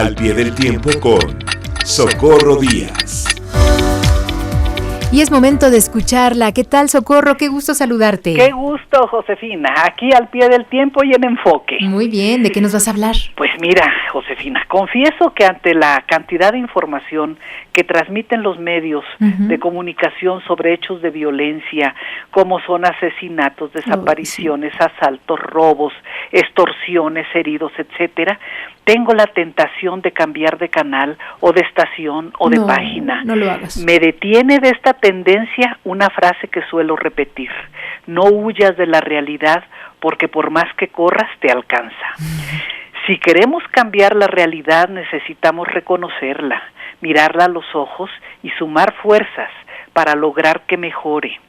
Al pie del tiempo con Socorro Díaz. Y es momento de escucharla. ¿Qué tal, Socorro? Qué gusto saludarte. Qué gusto, Josefina. Aquí al pie del tiempo y en enfoque. Muy bien. ¿De qué nos vas a hablar? Pues mira, Josefina, confieso que ante la cantidad de información que transmiten los medios de comunicación sobre hechos de violencia, como son asesinatos, desapariciones, asaltos, robos, extorsiones, heridos, etcétera, tengo la tentación de cambiar de canal o de estación o de página. No lo hagas. Me detiene de esta tendencia una frase que suelo repetir: no huyas de la realidad, porque por más que corras te alcanza. Si queremos cambiar la realidad, necesitamos reconocerla, mirarla a los ojos y sumar fuerzas para lograr que mejore.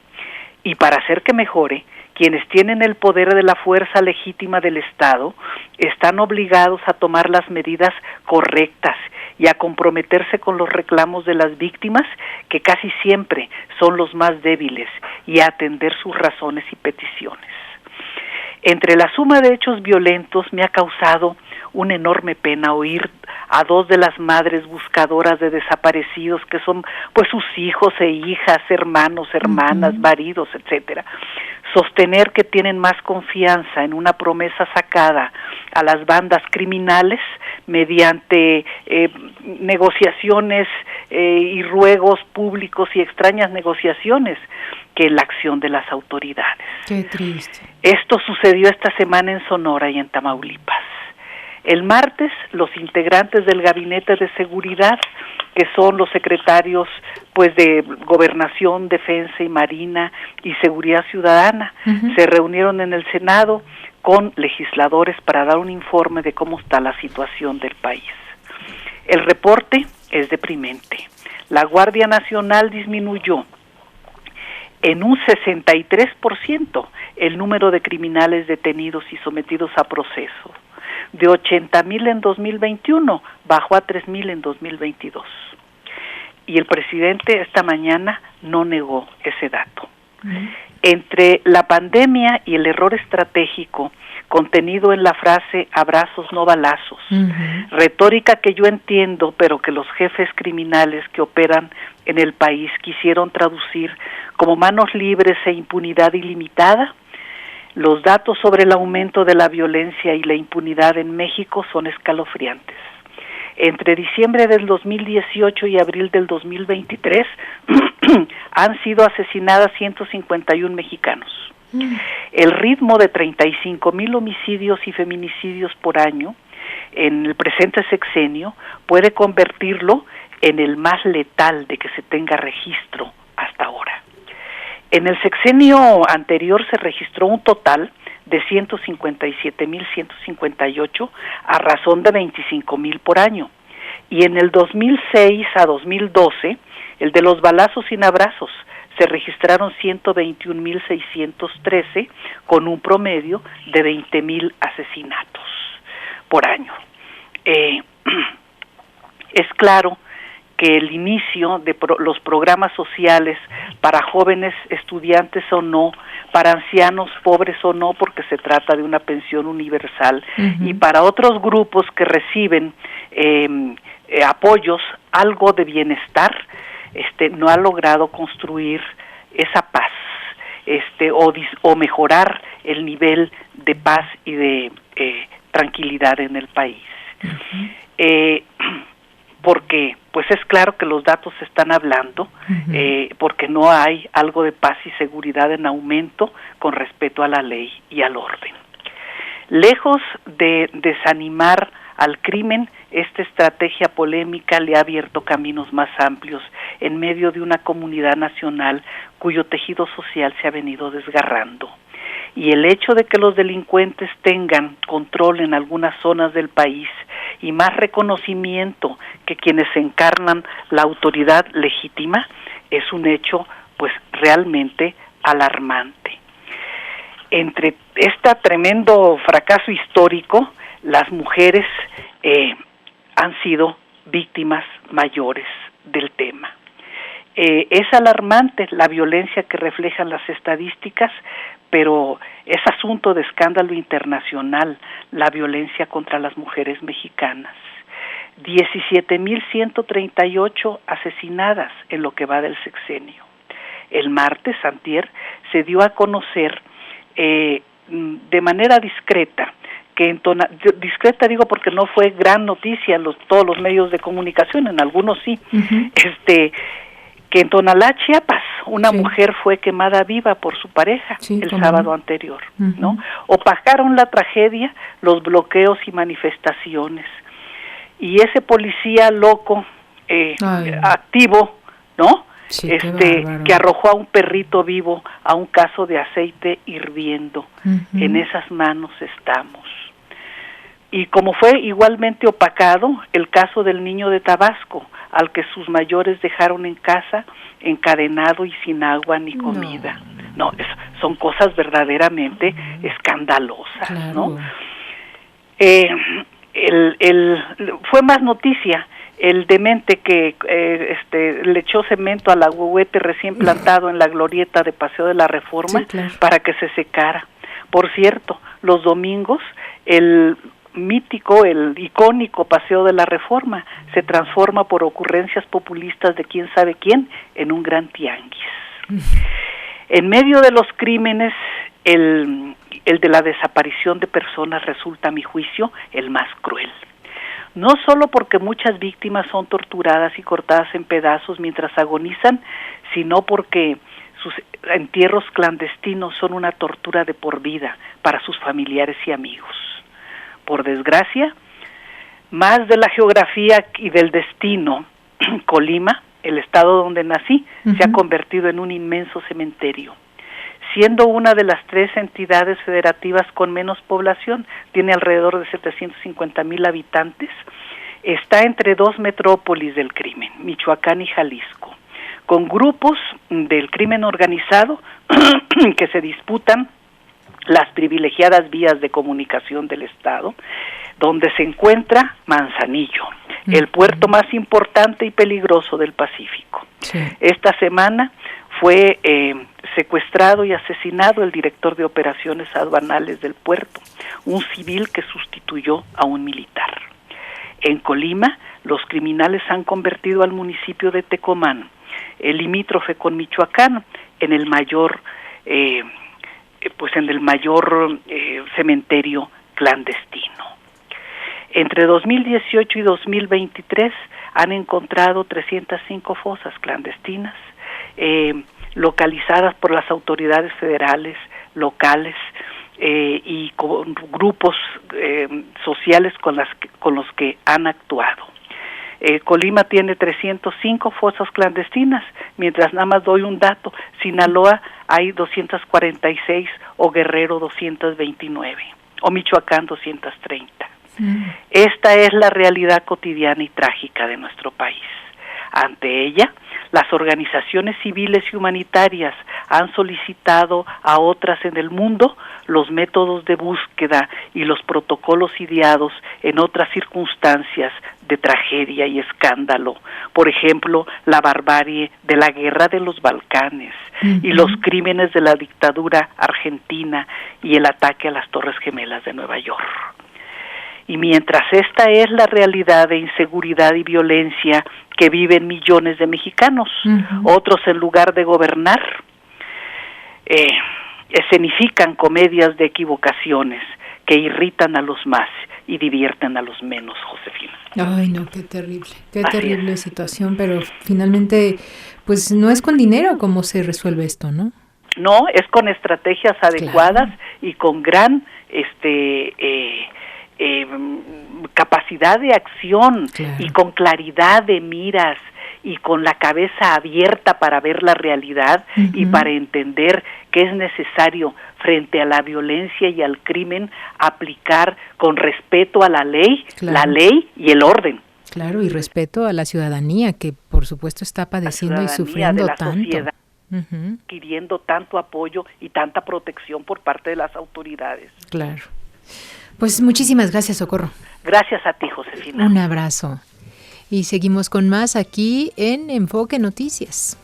Y para hacer que mejore, quienes tienen el poder de la fuerza legítima del Estado están obligados a tomar las medidas correctas y a comprometerse con los reclamos de las víctimas, que casi siempre son los más débiles, y a atender sus razones y peticiones. Entre la suma de hechos violentos me ha causado una enorme pena oír a dos de las madres buscadoras de desaparecidos, que son pues sus hijos e hijas, hermanos, hermanas, maridos, etcétera, sostener que tienen más confianza en una promesa sacada a las bandas criminales mediante negociaciones y ruegos públicos y extrañas negociaciones que en la acción de las autoridades. Qué triste. Esto sucedió esta semana en Sonora y en Tamaulipas. El martes, los integrantes del Gabinete de Seguridad, que son los secretarios pues de Gobernación, Defensa y Marina y Seguridad Ciudadana, se reunieron en el Senado con legisladores para dar un informe de cómo está la situación del país. El reporte es deprimente. La Guardia Nacional disminuyó en un 63% el número de criminales detenidos y sometidos a proceso. De 80,000 en 2021, bajó a 3,000 en 2022. Y el presidente esta mañana no negó ese dato. Entre la pandemia y el error estratégico contenido en la frase abrazos no balazos, retórica que yo entiendo, pero que los jefes criminales que operan en el país quisieron traducir como manos libres e impunidad ilimitada, los datos sobre el aumento de la violencia y la impunidad en México son escalofriantes. Entre diciembre del 2018 y abril del 2023 han sido asesinadas 151 mexicanos. El ritmo de 35,000 homicidios y feminicidios por año en el presente sexenio puede convertirlo en el más letal de que se tenga registro hasta ahora. En el sexenio anterior se registró un total de 157,158 a razón de 25,000 por año. Y en el 2006 a 2012, el de los balazos sin abrazos, se registraron 121,613 con un promedio de 20,000 asesinatos por año. Es claro que el inicio de los programas sociales para jóvenes estudiantes o no, para ancianos pobres o no, porque se trata de una pensión universal, y para otros grupos que reciben apoyos, algo de bienestar, no ha logrado construir esa paz, o mejorar el nivel de paz y de tranquilidad en el país. Porque pues es claro que los datos están hablando, porque no hay algo de paz y seguridad en aumento con respecto a la ley y al orden. Lejos de desanimar al crimen, esta estrategia polémica le ha abierto caminos más amplios en medio de una comunidad nacional cuyo tejido social se ha venido desgarrando. Y el hecho de que los delincuentes tengan control en algunas zonas del país y más reconocimiento que quienes encarnan la autoridad legítima es un hecho pues realmente alarmante. Entre este tremendo fracaso histórico, las mujeres han sido víctimas mayores del tema. Es alarmante la violencia que reflejan las estadísticas, pero es asunto de escándalo internacional la violencia contra las mujeres mexicanas. 17,138 asesinadas en lo que va del sexenio. El martes, antier, se dio a conocer de manera discreta, discreta digo porque no fue gran noticia en todos los medios de comunicación, en algunos sí, que en Tonalá, Chiapas, una mujer fue quemada viva por su pareja el sábado anterior, ¿no? Opacaron la tragedia los bloqueos y manifestaciones. Y ese policía loco, activo, ¿no? Sí, que arrojó a un perrito vivo a un caso de aceite hirviendo. En esas manos estamos. Y como fue igualmente opacado el caso del niño de Tabasco, al que sus mayores dejaron en casa encadenado y sin agua ni comida. No, son cosas verdaderamente escandalosas, claro. ¿No? Fue más noticia el demente que le echó cemento al ahuehuete recién plantado en la glorieta de Paseo de la Reforma, para que se secara. Por cierto, los domingos el icónico Paseo de la Reforma se transforma por ocurrencias populistas de quién sabe quién en un gran tianguis. En medio de los crímenes, el de la desaparición de personas resulta, a mi juicio, el más cruel. No solo porque muchas víctimas son torturadas y cortadas en pedazos mientras agonizan, sino porque sus entierros clandestinos son una tortura de por vida para sus familiares y amigos. Por desgracia, más de la geografía y del destino, Colima, el estado donde nací, se ha convertido en un inmenso cementerio. Siendo una de las 3 entidades federativas con menos población, tiene alrededor de 750,000 habitantes, está entre 2 metrópolis del crimen, Michoacán y Jalisco, con grupos del crimen organizado que se disputan las privilegiadas vías de comunicación del Estado, donde se encuentra Manzanillo, el puerto más importante y peligroso del Pacífico. Sí. Esta semana fue secuestrado y asesinado el director de operaciones aduanales del puerto, un civil que sustituyó a un militar. En Colima, los criminales han convertido al municipio de Tecomán, el limítrofe con Michoacán, en el mayor cementerio clandestino. Entre 2018 y 2023 han encontrado 305 fosas clandestinas, localizadas por las autoridades federales, locales y con grupos sociales con los que han actuado. Colima tiene 305 fosas clandestinas, mientras nada más doy un dato, Sinaloa hay 246 o Guerrero 229 o Michoacán 230. Esta es la realidad cotidiana y trágica de nuestro país. Ante ella, las organizaciones civiles y humanitarias han solicitado a otras en el mundo los métodos de búsqueda y los protocolos ideados en otras circunstancias de tragedia y escándalo. Por ejemplo, la barbarie de la guerra de los Balcanes y los crímenes de la dictadura argentina y el ataque a las Torres Gemelas de Nueva York. Y mientras esta es la realidad de inseguridad y violencia que viven millones de mexicanos, otros en lugar de gobernar, escenifican comedias de equivocaciones que irritan a los más y divierten a los menos, Josefina. Ay, no, qué terrible situación, pero finalmente, pues no es con dinero cómo se resuelve esto, ¿no? No, es con estrategias adecuadas y con gran capacidad de acción y con claridad de miras y con la cabeza abierta para ver la realidad y para entender que es necesario frente a la violencia y al crimen aplicar con respeto a la ley y el orden. Claro, y respeto a la ciudadanía que por supuesto está padeciendo y sufriendo de la tanto. Sociedad, adquiriendo tanto apoyo y tanta protección por parte de las autoridades. Claro. Pues muchísimas gracias, Socorro. Gracias a ti, Josefina. Un abrazo. Y seguimos con más aquí en Enfoque Noticias.